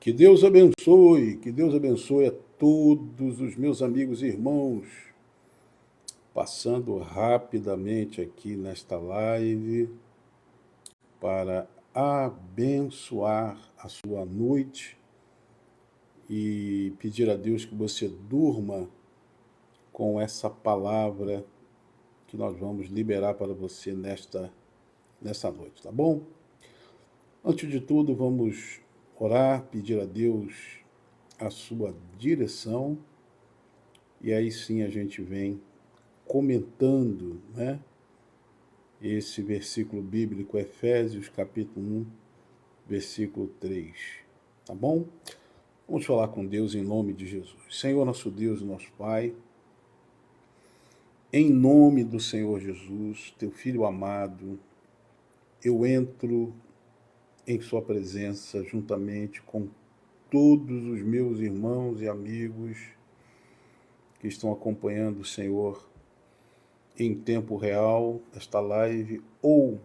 Que Deus abençoe a todos os meus amigos e irmãos. Passando rapidamente aqui nesta live para abençoar a sua noite e pedir a Deus que você durma com essa palavra que nós vamos liberar para você nessa noite, tá bom? Antes de tudo, vamos orar, pedir a Deus a sua direção, e aí sim a gente vem comentando, né, esse versículo bíblico, Efésios capítulo 1, versículo 3, tá bom? Vamos falar com Deus em nome de Jesus. Senhor, nosso Deus e nosso Pai, em nome do Senhor Jesus, teu Filho amado, eu entro em sua presença juntamente com todos os meus irmãos e amigos que estão acompanhando o Senhor em tempo real, esta live, ou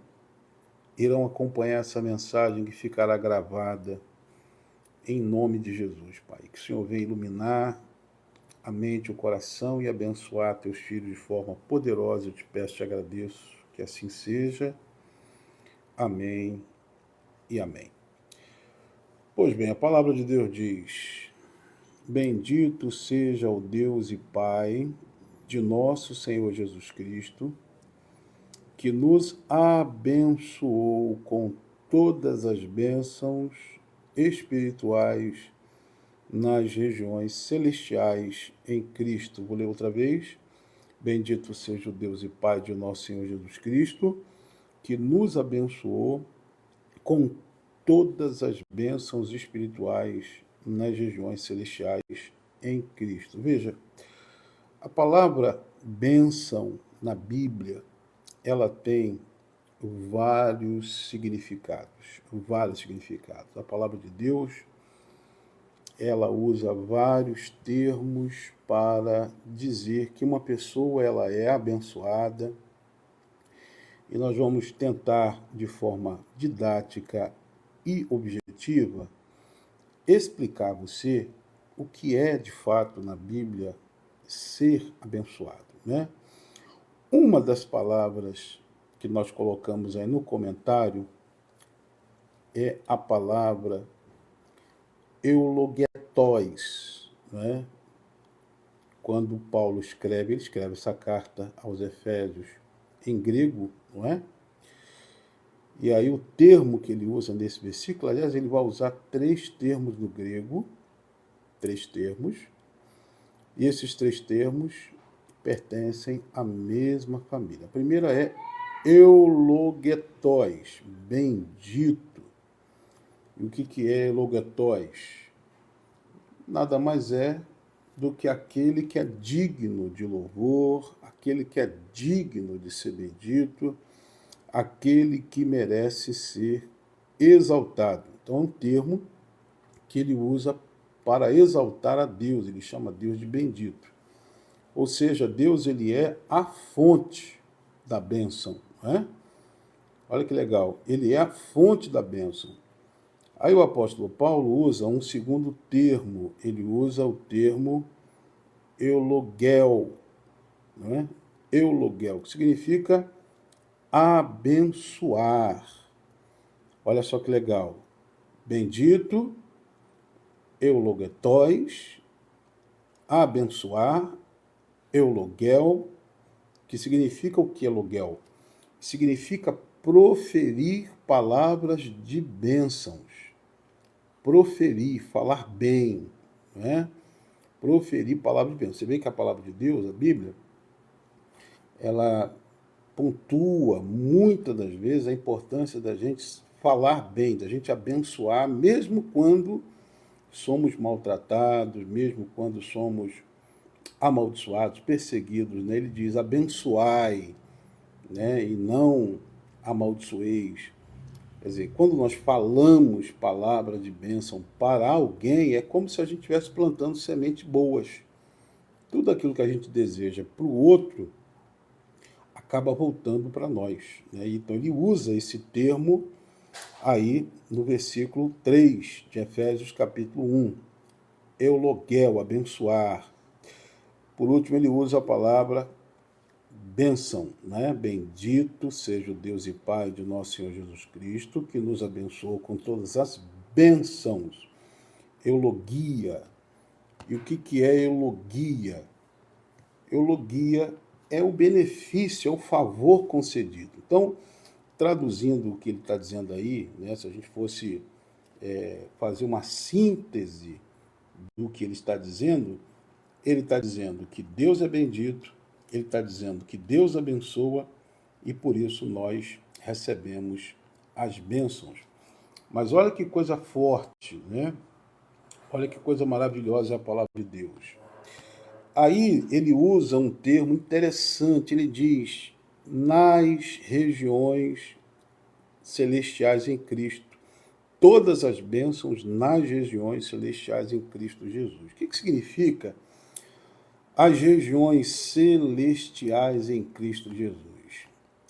irão acompanhar essa mensagem que ficará gravada em nome de Jesus, Pai. Que o Senhor venha iluminar a mente, o coração e abençoar teus filhos de forma poderosa. Eu te peço, te agradeço, que assim seja. Amém e amém. Pois bem, a palavra de Deus diz: bendito seja o Deus e Pai de nosso Senhor Jesus Cristo, que nos abençoou com todas as bênçãos espirituais nas regiões celestiais em Cristo. Vou ler outra vez. Bendito seja o Deus e Pai de nosso Senhor Jesus Cristo, que nos abençoou com todas as bênçãos espirituais nas regiões celestiais em Cristo. Veja, a palavra bênção na Bíblia, ela tem vários significados. A palavra de Deus, ela usa vários termos para dizer que uma pessoa ela é abençoada, e nós vamos tentar, de forma didática e objetiva, explicar a você o que é, de fato, na Bíblia, ser abençoado, né? Uma das palavras que nós colocamos aí no comentário é a palavra eulogetóis, né? Quando Paulo escreve, ele escreve essa carta aos Efésios em grego, não é? E aí o termo que ele usa nesse versículo, aliás, ele vai usar 3 termos no grego, 3 termos, e esses 3 termos pertencem à mesma família. A primeira é eulogetóis, bendito. E o que é eulogetóis? Nada mais é do que aquele que é digno de louvor, aquele que é digno de ser bendito, aquele que merece ser exaltado. Então é um termo que ele usa para exaltar a Deus, ele chama Deus de bendito. Ou seja, Deus ele é a fonte da bênção, né? Olha que legal, ele é a fonte da bênção. Aí o apóstolo Paulo usa um segundo termo, ele usa o termo eulogel, né? Eulogel, que significa abençoar. Olha só que legal. Bendito, eulogetóis, abençoar, eulogel, que significa o que eulogel? Significa proferir palavras de bênçãos. Proferir, falar bem, né? Proferir palavras de bênção. Você vê que a palavra de Deus, a Bíblia, ela pontua muitas das vezes a importância da gente falar bem, da gente abençoar, mesmo quando somos maltratados, mesmo quando somos amaldiçoados, perseguidos, né? Ele diz, abençoai, né? E não amaldiçoeis. Quer dizer, quando nós falamos palavras de bênção para alguém, é como se a gente estivesse plantando sementes boas. Tudo aquilo que a gente deseja para o outro acaba voltando para nós, né? Então ele usa esse termo aí no versículo 3 de Efésios capítulo 1. Euloguel, abençoar. Por último, ele usa a palavra bênção, né? Bendito seja o Deus e Pai de nosso Senhor Jesus Cristo, que nos abençoou com todas as bênçãos. Eulogia. E o que é eulogia? Eulogia é o benefício, é o favor concedido. Então, traduzindo o que ele está dizendo aí, né, se a gente fosse fazer uma síntese do que ele está dizendo que Deus é bendito, ele está dizendo que Deus abençoa e por isso nós recebemos as bênçãos. Mas olha que coisa forte, né? Olha que coisa maravilhosa é a palavra de Deus. Aí ele usa um termo interessante, ele diz, nas regiões celestiais em Cristo. Todas as bênçãos nas regiões celestiais em Cristo Jesus. O que significa as regiões celestiais em Cristo Jesus?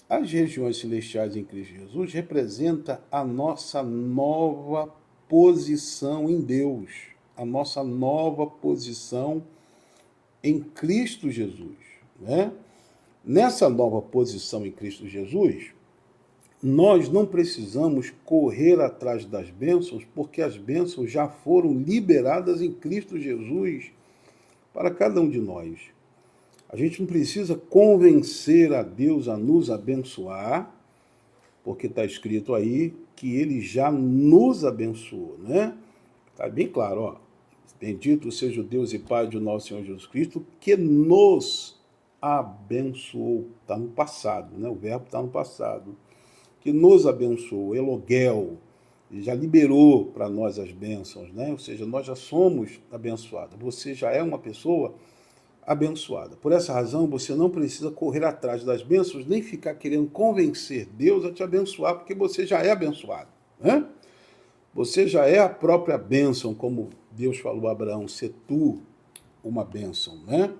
As regiões celestiais em Cristo Jesus representa a nossa nova posição em Deus, a nossa nova posição em Cristo Jesus, né? Nessa nova posição em Cristo Jesus, nós não precisamos correr atrás das bênçãos, porque as bênçãos já foram liberadas em Cristo Jesus para cada um de nós. A gente não precisa convencer a Deus a nos abençoar, porque está escrito aí que ele já nos abençoou, né? Está bem claro, ó. Bendito seja o Deus e Pai de nosso Senhor Jesus Cristo, que nos abençoou. Está no passado, né? O verbo está no passado. Que nos abençoou, Eloguel, já liberou para nós as bênçãos, né? Ou seja, nós já somos abençoados. Você já é uma pessoa abençoada. Por essa razão, você não precisa correr atrás das bênçãos, nem ficar querendo convencer Deus a te abençoar, porque você já é abençoado, né? Você já é a própria bênção, como Deus falou a Abraão, ser tu uma bênção, né?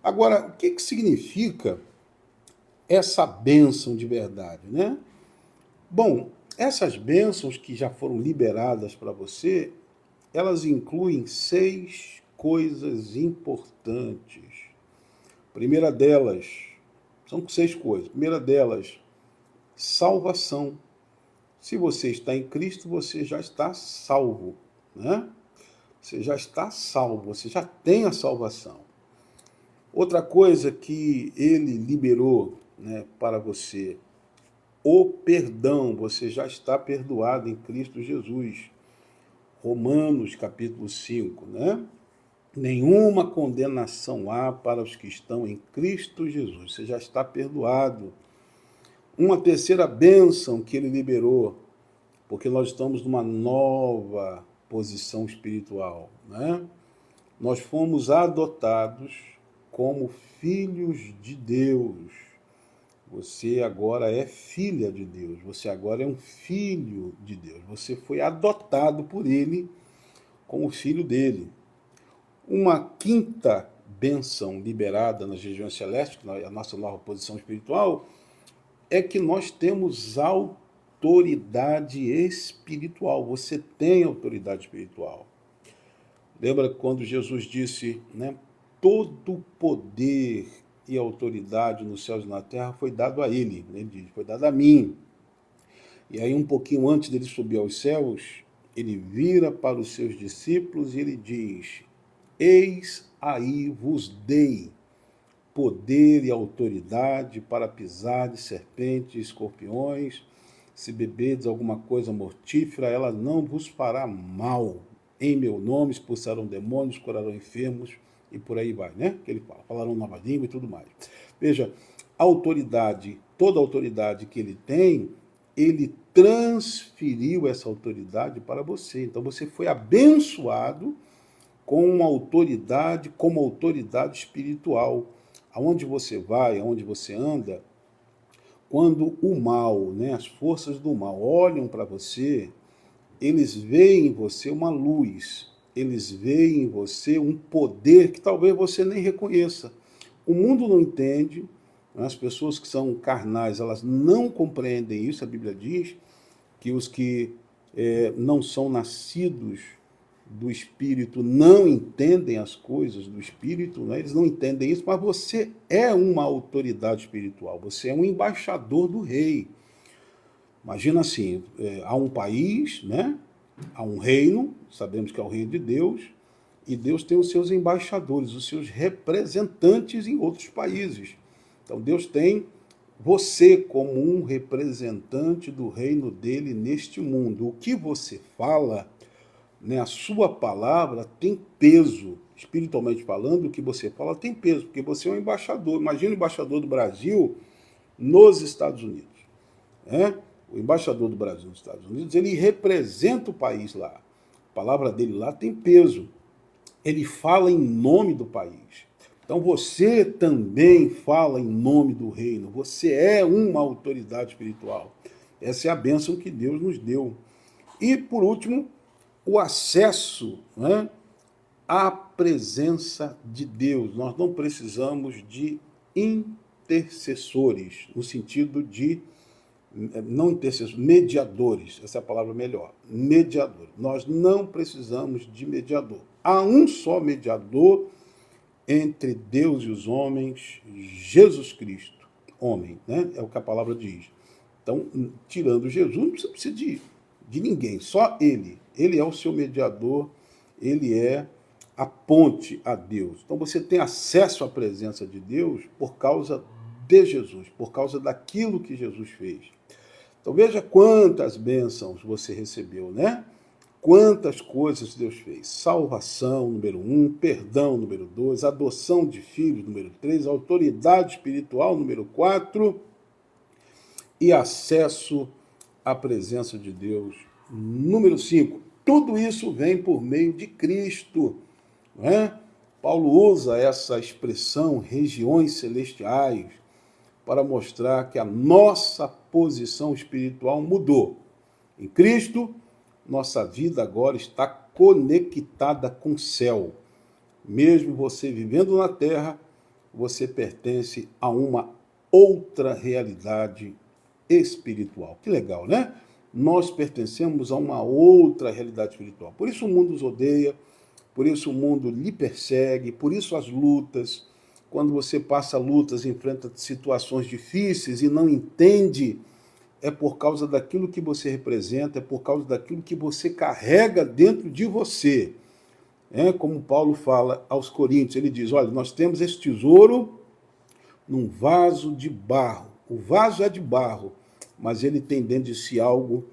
Agora, o que significa essa bênção de verdade, né? Bom, essas bênçãos que já foram liberadas para você, elas incluem 6 coisas importantes. Primeira delas, são 6 coisas. Primeira delas, salvação. Se você está em Cristo, você já está salvo, né? Você já está salvo, você já tem a salvação. Outra coisa que ele liberou, né, para você, o perdão, você já está perdoado em Cristo Jesus. Romanos capítulo 5, né? Nenhuma condenação há para os que estão em Cristo Jesus. Você já está perdoado. Uma terceira bênção que ele liberou, porque nós estamos numa nova posição espiritual, né? Nós fomos adotados como filhos de Deus. Você agora é filha de Deus, você agora é um filho de Deus. Você foi adotado por ele como filho dele. Uma quinta bênção liberada nas regiões celestes, a nossa nova posição espiritual, é que nós temos autoridade espiritual. Você tem autoridade espiritual. Lembra quando Jesus disse, né? Todo poder e autoridade nos céus e na terra foi dado a ele. Ele diz, foi dado a mim. E aí, um pouquinho antes dele subir aos céus, ele vira para os seus discípulos e ele diz, eis aí vos dei poder e autoridade para pisar de serpentes e escorpiões. Se beberdes alguma coisa mortífera, ela não vos fará mal. Em meu nome expulsarão demônios, curarão enfermos, e por aí vai, né? Que ele fala, falarão nova língua e tudo mais. Veja, a autoridade, toda a autoridade que ele tem, ele transferiu essa autoridade para você. Então você foi abençoado com uma autoridade, como autoridade espiritual. Aonde você vai, aonde você anda, quando o mal, né, as forças do mal olham para você, eles veem em você uma luz, eles veem em você um poder que talvez você nem reconheça. O mundo não entende, as pessoas que são carnais, elas não compreendem isso, a Bíblia diz que os que não são nascidos do Espírito não entendem as coisas do Espírito, né? Eles não entendem isso, mas você é uma autoridade espiritual, você é um embaixador do rei. Imagina assim, há um país, né? Há um reino, sabemos que é o reino de Deus, e Deus tem os seus embaixadores, os seus representantes em outros países. Então Deus tem você como um representante do reino dele neste mundo. O que você fala, né, a sua palavra tem peso. Espiritualmente falando, o que você fala tem peso, porque você é um embaixador. Imagina o embaixador do Brasil nos Estados Unidos. Né? O embaixador do Brasil nos Estados Unidos, ele representa o país lá. A palavra dele lá tem peso. Ele fala em nome do país. Então você também fala em nome do reino. Você é uma autoridade espiritual. Essa é a bênção que Deus nos deu. E, por último, o acesso, né, à presença de Deus. Nós não precisamos de intercessores, no sentido de, não intercessores, mediadores, essa é a palavra melhor, mediador. Nós não precisamos de mediador. Há um só mediador entre Deus e os homens, Jesus Cristo, homem, né? É o que a palavra diz. Então, tirando Jesus, não precisa de ninguém, só ele. Ele é o seu mediador, ele é a ponte a Deus. Então você tem acesso à presença de Deus por causa de Jesus, por causa daquilo que Jesus fez. Então veja quantas bênçãos você recebeu, né? Quantas coisas Deus fez. Salvação, número 1, perdão, número 2, adoção de filhos, número 3, autoridade espiritual, número 4, e acesso à presença de Deus, número 5. Tudo isso vem por meio de Cristo. Não é? Paulo usa essa expressão, regiões celestiais, para mostrar que a nossa posição espiritual mudou. Em Cristo, nossa vida agora está conectada com o céu. Mesmo você vivendo na terra, você pertence a uma outra realidade espiritual. Que legal, né? Nós pertencemos a uma outra realidade espiritual. Por isso o mundo nos odeia, por isso o mundo lhe persegue, por isso as lutas. Quando você passa lutas, enfrenta situações difíceis e não entende, é por causa daquilo que você representa, é por causa daquilo que você carrega dentro de você. Como Paulo fala aos Coríntios, ele diz, olha, nós temos esse tesouro num vaso de barro. O vaso é de barro, mas ele tem dentro de si algo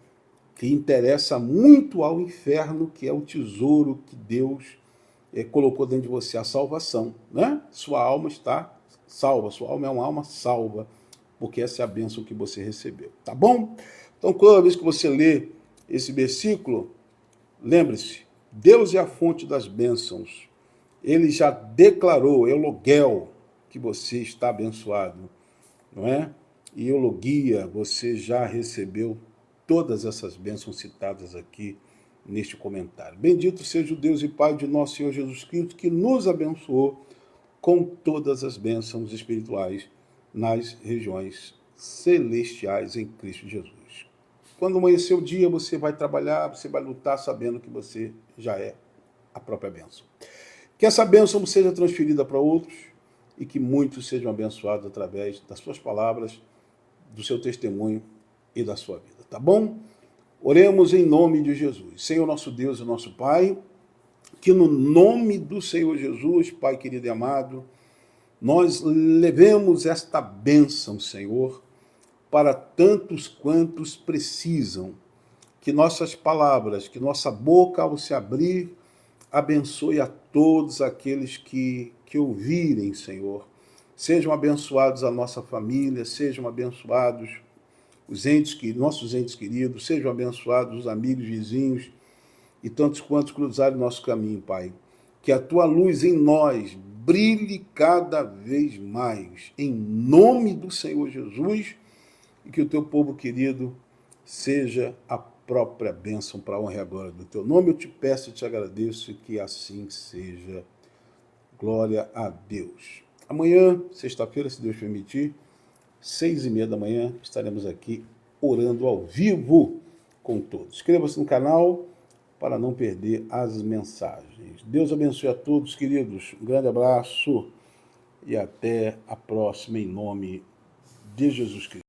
que interessa muito ao inferno, que é o tesouro que Deus colocou dentro de você, a salvação. Né? Sua alma está salva, sua alma é uma alma salva, porque essa é a bênção que você recebeu. Tá bom? Então, toda vez que você lê esse versículo, lembre-se, Deus é a fonte das bênçãos. Ele já declarou, eulogel, que você está abençoado, não é? E eulogia, você já recebeu todas essas bênçãos citadas aqui neste comentário. Bendito seja o Deus e Pai de nosso Senhor Jesus Cristo, que nos abençoou com todas as bênçãos espirituais nas regiões celestiais em Cristo Jesus. Quando amanhecer o dia, você vai trabalhar, você vai lutar sabendo que você já é a própria bênção. Que essa bênção seja transferida para outros e que muitos sejam abençoados através das suas palavras, do seu testemunho e da sua vida. Tá bom? Oremos em nome de Jesus. Senhor nosso Deus e nosso Pai, que no nome do Senhor Jesus, Pai querido e amado, nós levemos esta bênção, Senhor, para tantos quantos precisam. Que nossas palavras, que nossa boca, ao se abrir, abençoe a todos aqueles que ouvirem, Senhor. Sejam abençoados a nossa família, sejam abençoados nossos entes queridos, sejam abençoados os amigos, vizinhos e tantos quantos cruzarem nosso caminho, Pai. Que a Tua luz em nós brilhe cada vez mais, em nome do Senhor Jesus, e que o Teu povo querido seja a própria bênção para a honra e a glória do Teu nome. Eu te peço e te agradeço, e que assim seja. Glória a Deus. Amanhã, sexta-feira, se Deus permitir, 6h30 da manhã, estaremos aqui orando ao vivo com todos. Inscreva-se no canal para não perder as mensagens. Deus abençoe a todos, queridos. Um grande abraço e até a próxima, em nome de Jesus Cristo.